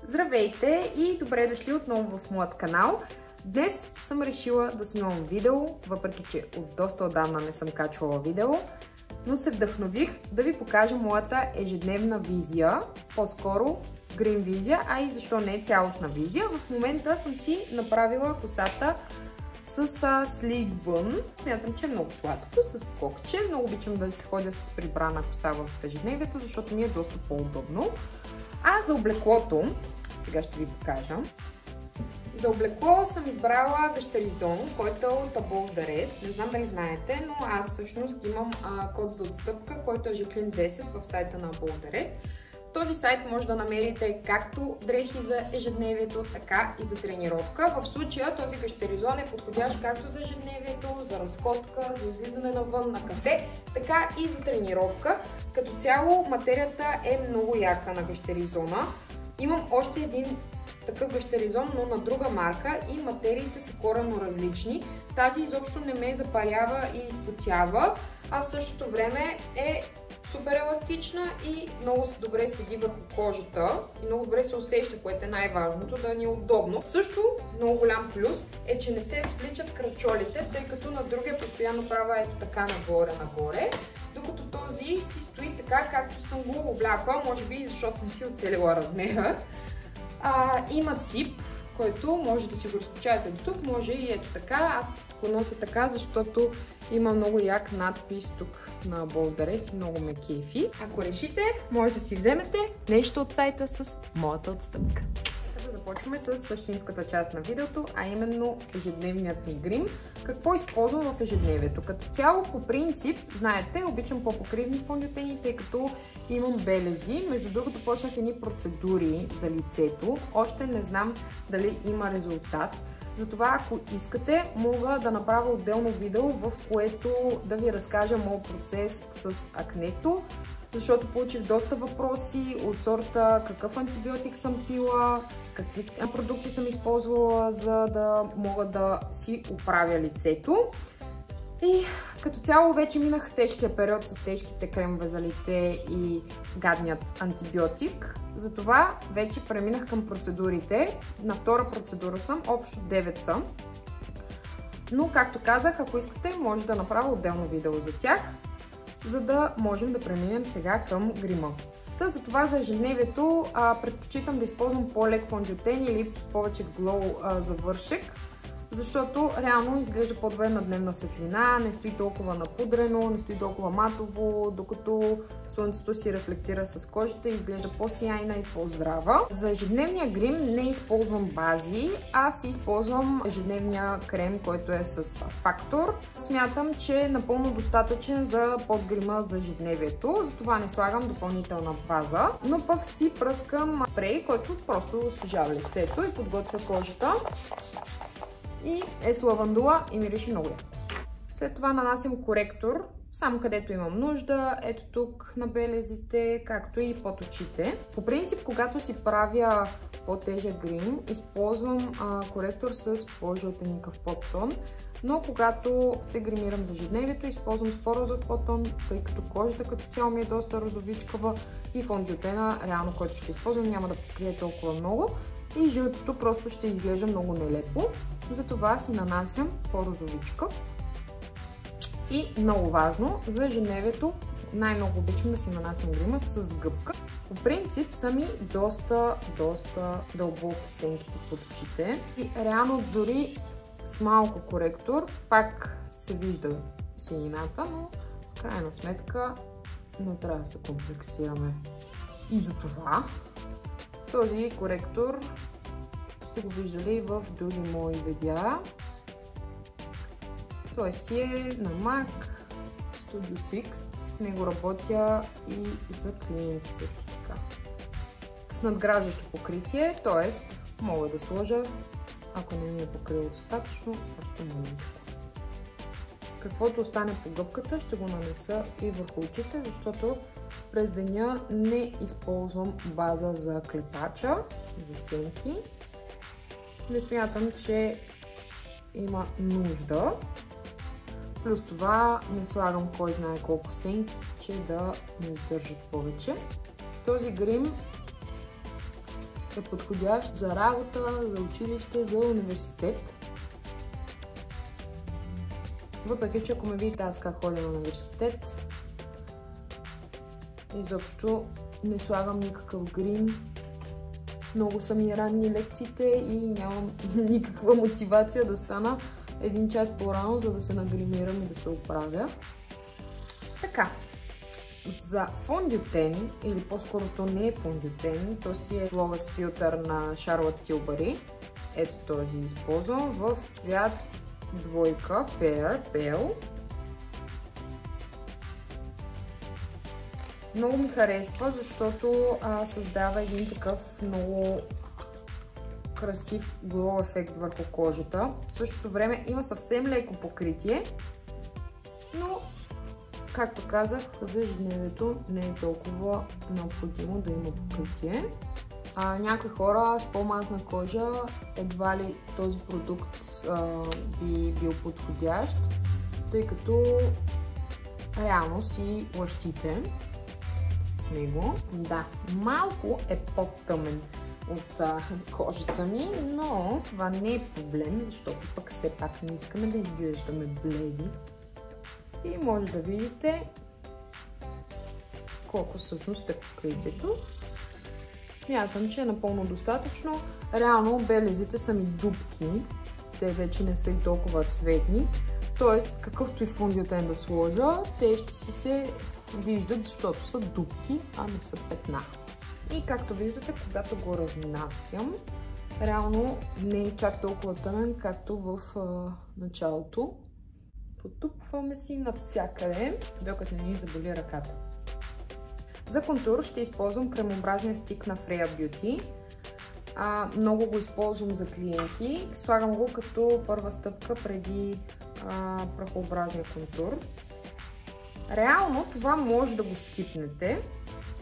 Здравейте и добре дошли отново в моят канал. Днес съм решила да снимам видео, въпреки че от доста отдавна не съм качвала видео, но се вдъхнових да ви покажа моята ежедневна визия, по-скоро грим визия, а и защо не цялостна визия. В момента съм си направила косата с sleek bun. Смятам, че е много сладко, с кокче. Много обичам да се ходя с прибрана коса в ежедневието, защото ми е доста по-удобно. А за облеклото, сега ще ви покажа. За облекло съм избрала гащеризон, който е от Above the Rest. Не знам дали знаете, но аз всъщност имам код за отстъпка, който е Jacqueline10 в сайта на Above the Rest. Този сайт може да намерите както дрехи за ежедневието, така и за тренировка. В случая този гащеризон е подходящ както за ежедневието, за разходка, за излизане навън на кафе, така и за тренировка. Като цяло материята е много яка на гащеризона. Имам още един такъв гащеризон, но на друга марка и материите са коренно различни. Тази изобщо не ме запарява и изпотява, а в същото време е супер еластична и много добре седи върху кожата и много добре се усеща, което е най-важното, да ни е удобно. Също много голям плюс е, че не се свличат крачолите, тъй като на другия постоянно правя ето така нагоре, докато този си стои така, както съм го облякла, може би защото съм си оцелила размера. Има цип, който може да си го разкачаете до тук, може и ето така. Аз го нося така, защото има много як надпис тук на Above the Rest и много ме кефи. Ако решите, може да си вземете нещо от сайта с моята отстъпка. Да започваме с същинската част на видеото, а именно ежедневният ми грим. Какво използвам в ежедневието? Като цяло, по принцип, знаете, обичам по-покривни фондютени, тъй като имам белези. Между другото, почнах едни процедури за лицето. Още не знам дали има резултат. Затова, ако искате, мога да направя отделно видео, в което да ви разкажа моят процес с акнето, защото получих доста въпроси от сорта какъв антибиотик съм пила, какви продукти съм използвала, за да мога да си оправя лицето. И като цяло вече минах тежкия период с тежките кремове за лице и гадният антибиотик. Затова вече преминах към процедурите. На втора процедура съм, общо 9 са. Но, както казах, ако искате, може да направя отделно видео за тях, за да можем да преминем сега към грима. Затова за ежедневието предпочитам да използвам по-лек фондютен или повече глоу завършек, защото реално изглежда по-добре на дневна светлина, не стои толкова напудрено, не стои толкова матово, докато слънцето си рефлектира с кожата и изглежда по-сияйна и по-здрава. За ежедневния грим не използвам бази, аз използвам ежедневния крем, който е с фактор. Смятам, че е напълно достатъчен за подгрима за ежедневието, затова не слагам допълнителна база, но пък си пръскам спрей, който просто освежава лицето и подготвя кожата. И е с лавандула и мирише много яко. След това нанасям коректор, само където имам нужда, ето тук на белезите, както и под очите. По принцип, когато си правя по-тежък грим, използвам коректор с по-жълтеникъв подтон, но когато се гримирам за ежедневието, използвам с по-розов подтон, тъй като кожата като цяло ми е доста розовичкава и фондютена, реално, който ще използвам, няма да покрие толкова много. И жълтото просто ще изглежда много нелепо. Затова си нанасям по-розовичка. И много важно, за ежедневието най-много обичам да си нанасям грима с гъбка. По принцип са ми доста дълбоки сенките под очите. И реално дори с малко коректор пак се вижда синината, но в крайна сметка не трябва да се комплексираме. И затова този коректор сте го виждали в други мои видеа. Той си е на MAC Studio Fix. С него работя и за клиенти също така. С надграждащо покритие, т.е. мога да сложа, ако не ми е покрило достатъчно, още малко. Каквото остане по гъбката, ще го нанеса и върху очите, защото през деня не използвам база за клепача, за сенки. Не смятам, че има нужда. Плюс това не слагам кой знае колко сенки, че да не издържат повече. Този грим е подходящ за работа, за училище, за университет. Въпреки че ако ме видите аз как ходя на университет, изобщо не слагам никакъв грим. Много са ми ранни лекциите и нямам никаква мотивация да стана 1 час по-рано, за да се нагримирам и да се оправя. Така, за фондютен, или по-скоро то не е фондютен, то си е Flawless филтър на Charlotte Tilbury. Ето този използвам в цвят 2 Fair Pale. Много ми харесва, защото създава един такъв много красив глоу ефект върху кожата. В същото време има съвсем леко покритие, но както казах, за ежедневието не е толкова необходимо да има покритие. Някои хора с по-мазна кожа едва ли този продукт би бил подходящ, тъй като реално си лъщите с него. Да, малко е по-тъмен от кожата ми, но това не е проблем, защото пък все пак не искаме да изглеждаме бледи. И може да видите колко всъщност е покритието. Смятам, че е напълно достатъчно. Реално белезите са ми дупки. Те вече не са и толкова цветни. Тоест, какъвто и фондютен да сложа, те ще си се виждат, защото са дупки, а не са петна. И както виждате, когато го разнасям, реално не е чак толкова тъмен, както в началото. Потупваме си навсякъде, докато не ни заболи ръката. За контур ще използвам кремообразния стик на Freya Beauty. Много го използвам за клиенти. Слагам го като първа стъпка преди прахообразния контур. Реално това може да го скипнете.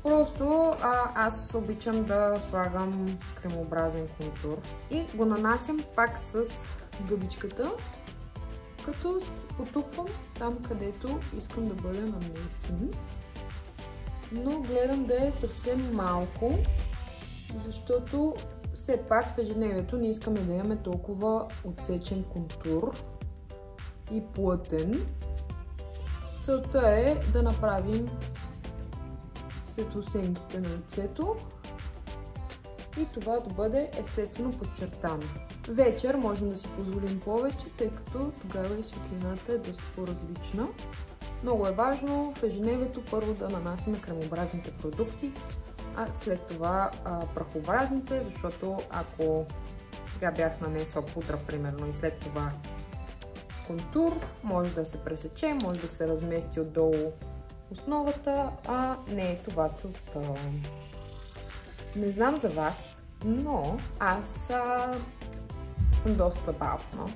Просто аз обичам да слагам кремообразен контур. И го нанасям пак с гъбичката, като потупвам там, където искам да бъде нанесен. Но гледам да е съвсем малко, защото все пак в ежедневието не искаме да имаме толкова отсечен контур и плътен. Целта е да направим светлосенките на лицето и това да бъде естествено подчертано. Вечер можем да си позволим повече, тъй като тогава и светлината е доста по-различна. Много е важно в ежедневието първо да нанасяме кремообразните продукти, а след това прахообразните, защото ако сега бях нанесла пудра, примерно, и след това контур, може да се пресече, може да се размести отдолу основата, а не е това целта. Не знам за вас, но аз съм доста бавна,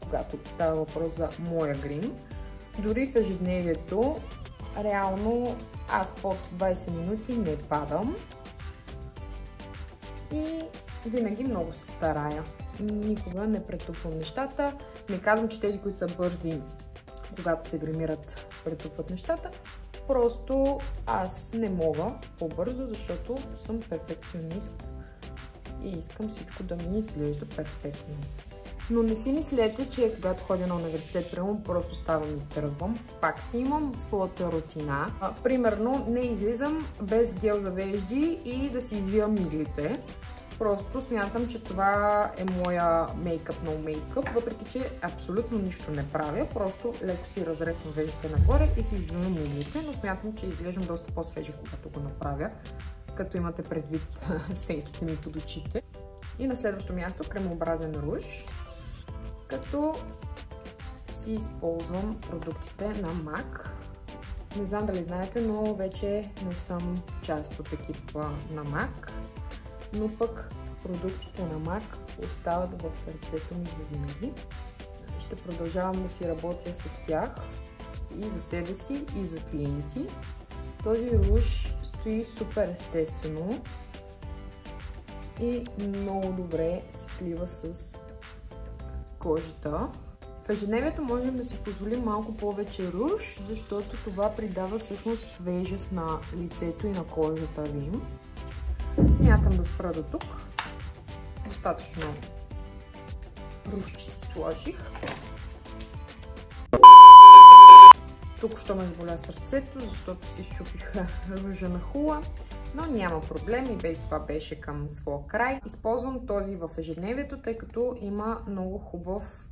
когато става въпрос за моя грим. Дори в ежедневието, реално аз под 20 минути не падам и винаги много се старая. Никога не претупвам нещата. Не казвам, че тези, които са бързи, когато се гримират, претупват нещата. Просто аз не мога по-бързо, защото съм перфекционист и искам всичко да ми изглежда перфектно. Но не си мислете, че когато ходя на университет, примерно, просто ставам и тръгвам. Пак си имам своята рутина. Примерно, не излизам без гел за вежди и да си извивам миглите. Просто смятам, че това е моя мейкъп, no мейкъп, въпреки че абсолютно нищо не правя. Просто леко си разресвам веждите нагоре и си извивам миглите, но смятам, че изглеждам доста по-свежа, когато го направя, като имате предвид сенките ми под очите. И на следващо място кремообразен руж, като си използвам продуктите на MAC. Не знам дали знаете, но вече не съм част от екипа на MAC, но пък продуктите на MAC остават в сърцето ми завинаги. Ще продължавам да си работя с тях и за себе си, и за клиенти. Този руж стои супер естествено и много добре се слива с кожата. В ежедневието можем да си позволим малко повече руж, защото това придава всъщност свежест на лицето и на кожата ви. Смятам да спра до тук. Достатъчно рушче сложих. Тук що ме заболя сърцето, защото си щупих ружа на хула, но няма проблем и без това беше към своя край. Използвам този в ежедневието, тъй като има много хубав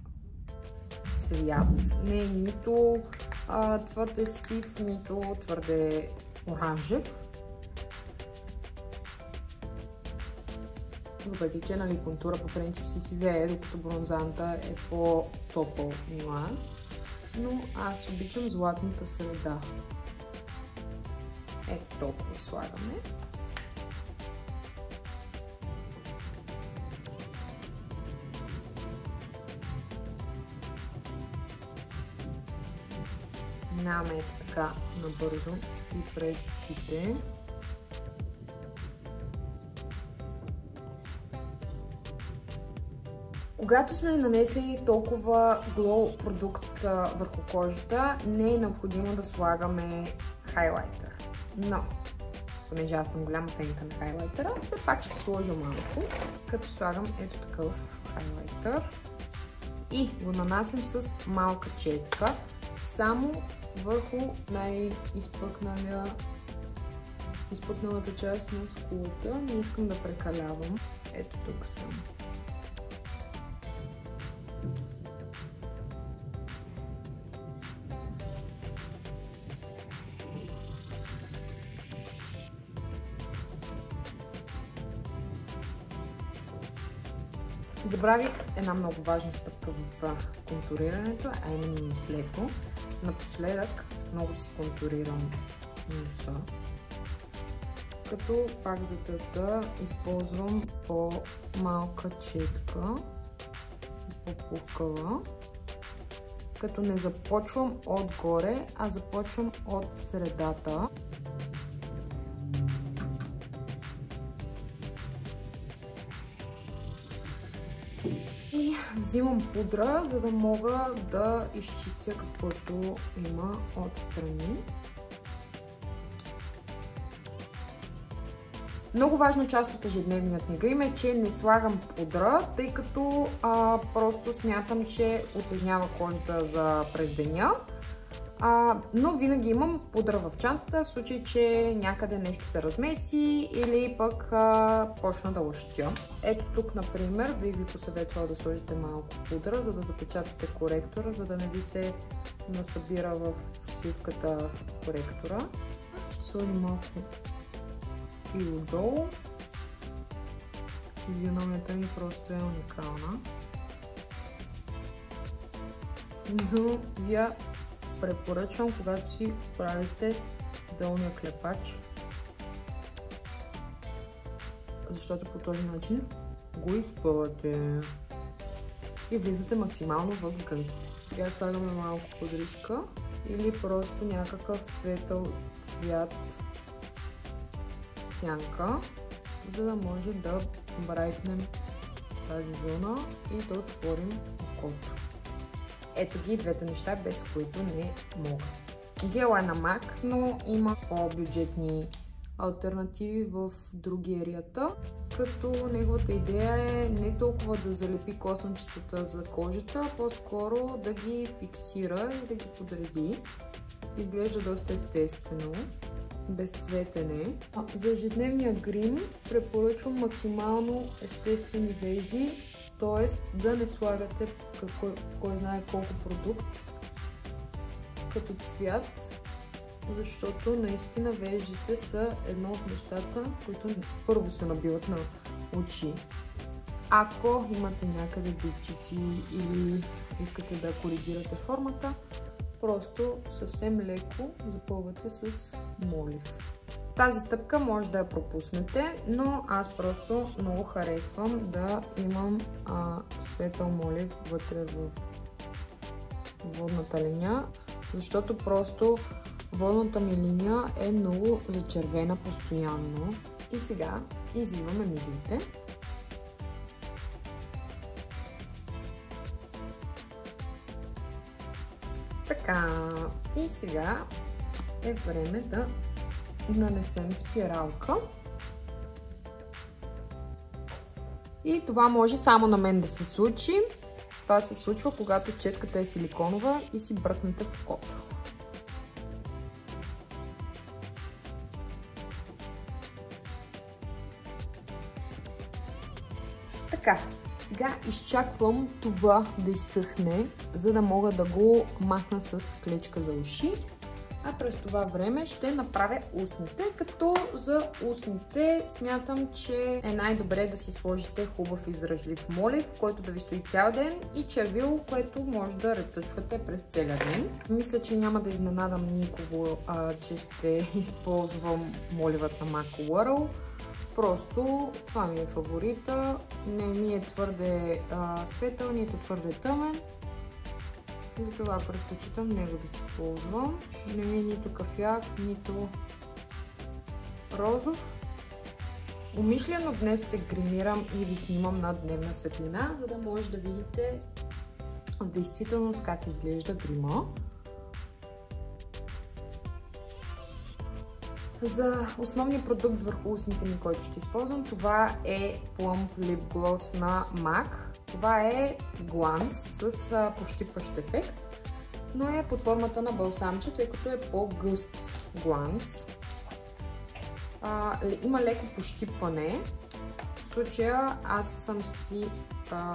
цвят. Не е нито твърде сив, нито твърде оранжев. Въпреки че, нали, контура по принцип си вее, докато бронзанта е по-топъл нюанс. Но аз обичам златната среда. Ето толкова слагаме. Минаваме ето така набързо и през очите. Когато сме нанесли толкова глоу продукт върху кожата, не е необходимо да слагаме хайлайтер. Но, понеже аз съм голяма фенка на хайлайтера, все пак ще сложа малко, като слагам ето такъв хайлайтер и го нанасям с малка четка, само върху изпъкналата част на скулата. Не искам да прекалявам. Ето тук съм. Забравих една много важна стъпка в контурирането, а именно мислето. Напоследък много си контурирам носа, като пак за целта използвам по-малка четка, по-пухкава, като не започвам отгоре, а започвам от средата. И взимам пудра, за да мога да изчистя каквото има отстрани. Много важна част от ежедневният ми грим е, че не слагам пудра, тъй като просто смятам, че утежнява кожата за през деня. Но винаги имам пудра в чантата, в случай, че някъде нещо се размести или пък почна да лъщя. Ето тук, например, бих ви посъветвала да сложите малко пудра, за да запечатате коректора, за да не ви се насъбира в сивката коректора. Ще сложим малко и отдолу. Физиономията ми просто е уникална. Но я препоръчвам, когато си правите долния клепач, защото по този начин го изпълвате и влизате максимално в гънките. Сега слагаме малко пудричка или просто някакъв светъл цвят сянка, за да може да брайтнем тази зона и да отворим окото. Ето ги двете неща, без които не мога. Гел е на MAC, но има по-бюджетни алтернативи в дрогерията, като неговата идея е не толкова да залепи косъмчетата за кожата, а по-скоро да ги фиксира и да ги подреди. Изглежда доста естествено, без цветене. За ежедневния грим препоръчвам максимално естествени вежди, т.е. да не слагате кой знае колко продукт като цвят, защото наистина веждите са едно от нещата, които първо се набиват на очи. Ако имате някъде дупчици или искате да коригирате формата, просто съвсем леко запълвате с молив. Тази стъпка може да я пропуснете, но аз просто много харесвам да имам светъл молив вътре в водната линия, защото просто водната ми линия е много зачервена постоянно. И сега извиваме миглите. Така, и сега е време да нанесем спиралка И това може само на мен да се случи. Това се случва, когато четката е силиконова и си бръкнете в окото. Така, сега изчаквам това да изсъхне, за да мога да го махна с клечка за уши. А през това време ще направя устните, като за устните смятам, че е най-добре да си сложите хубав издръжлив молив, който да ви стои цял ден, и червило, което може да ретъчвате през целия ден. Мисля, че няма да изненадам никого, че ще използвам моливът на Mako Whirl. Просто това ми е фаворита, не ми е твърде светъл, нито твърде тъмен. Затова предпочитам него да си ползвам. Не ми е нито кафяв, нито розов. Умишлено днес се гримирам и ви снимам на дневна светлина, за да може да видите в действителност как изглежда грима. За основния продукт върху устните ми, който ще използвам, това е Plump Lip Gloss на MAC. Това е гланс с пощипващ ефект, но е под формата на балсамче, тъй като е по-гъст гланс. Има леко пощипване. В случая аз съм си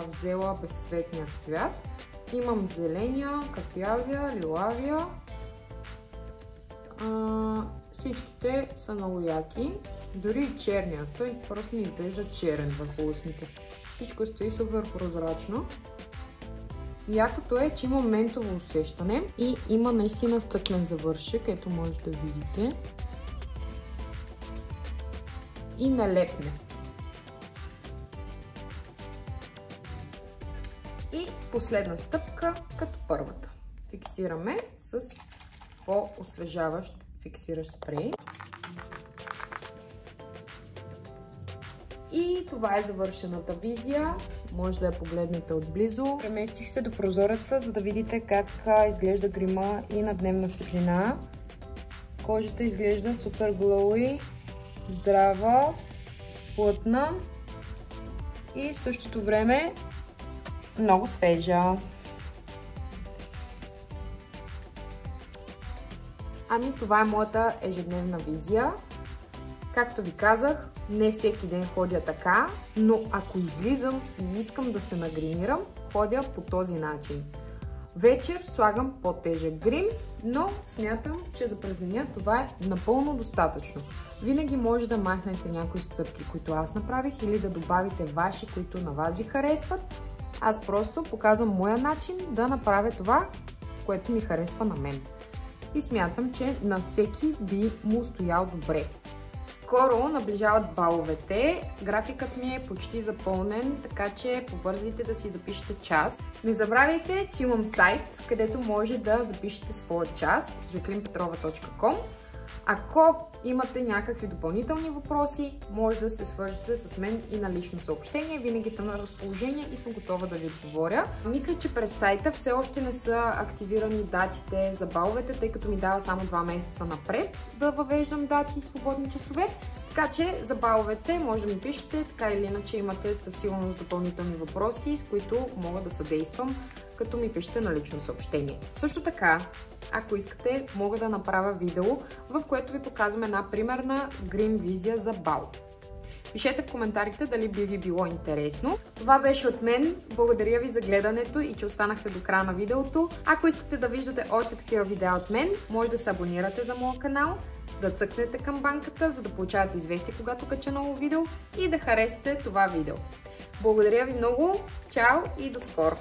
взела безцветния цвят. Имам зеления, кафявия, лилавия. Всичките са много яки. Дори и черният, той просто не изглежда черен върху устните. Всичко стои супер прозрачно. Якото е, че има ментово усещане и има наистина стъклен завършек, ето може да видите. И налепне. И последна стъпка, като първата. Фиксираме с по-освежаващ фиксиращ спрей. И това е завършената визия. Може да я погледнете отблизо. Преместих се до прозореца, за да видите как изглежда грима и на дневна светлина. Кожата изглежда супер глоуи, здрава, плътна и в същото време много свежа. Ами това е моята ежедневна визия. Както ви казах, не всеки ден ходя така, но ако излизам и искам да се нагримирам, ходя по този начин. Вечер слагам по-тежък грим, но смятам, че за през деня това е напълно достатъчно. Винаги може да махнете някои стъпки, които аз направих, или да добавите ваши, които на вас ви харесват. Аз просто показвам моя начин да направя това, което ми харесва на мен. И смятам, че на всеки би му стоял добре. Скоро наближават баловете, графикът ми е почти запълнен, така че побързайте да си запишете час. Не забравяйте, че имам сайт, където може да запишете своя час, jacquelinepetrova.com. Ако имате някакви допълнителни въпроси, може да се свържете с мен и на лично съобщение. Винаги съм на разположение и съм готова да ви отговоря. Мисля, че през сайта все още не са активирани датите за баловете, тъй като ми дава само 2 месеца напред да въвеждам дати и свободни часове. Така че за баловете може да ми пишете, така или иначе имате със сигурност допълнителни въпроси, с които мога да съдействам, като ми пишете на лично съобщение. Също така, ако искате, мога да направя видео, в което ви показвам една примерна грим визия за бал. Пишете в коментарите дали би ви било интересно. Това беше от мен. Благодаря ви за гледането и че останахте до края на видеото. Ако искате да виждате още такива видеа от мен, може да се абонирате за моя канал, да цъкнете камбанката, за да получавате известие, когато кача ново видео, и да харесате това видео. Благодаря ви много, чао и до скоро!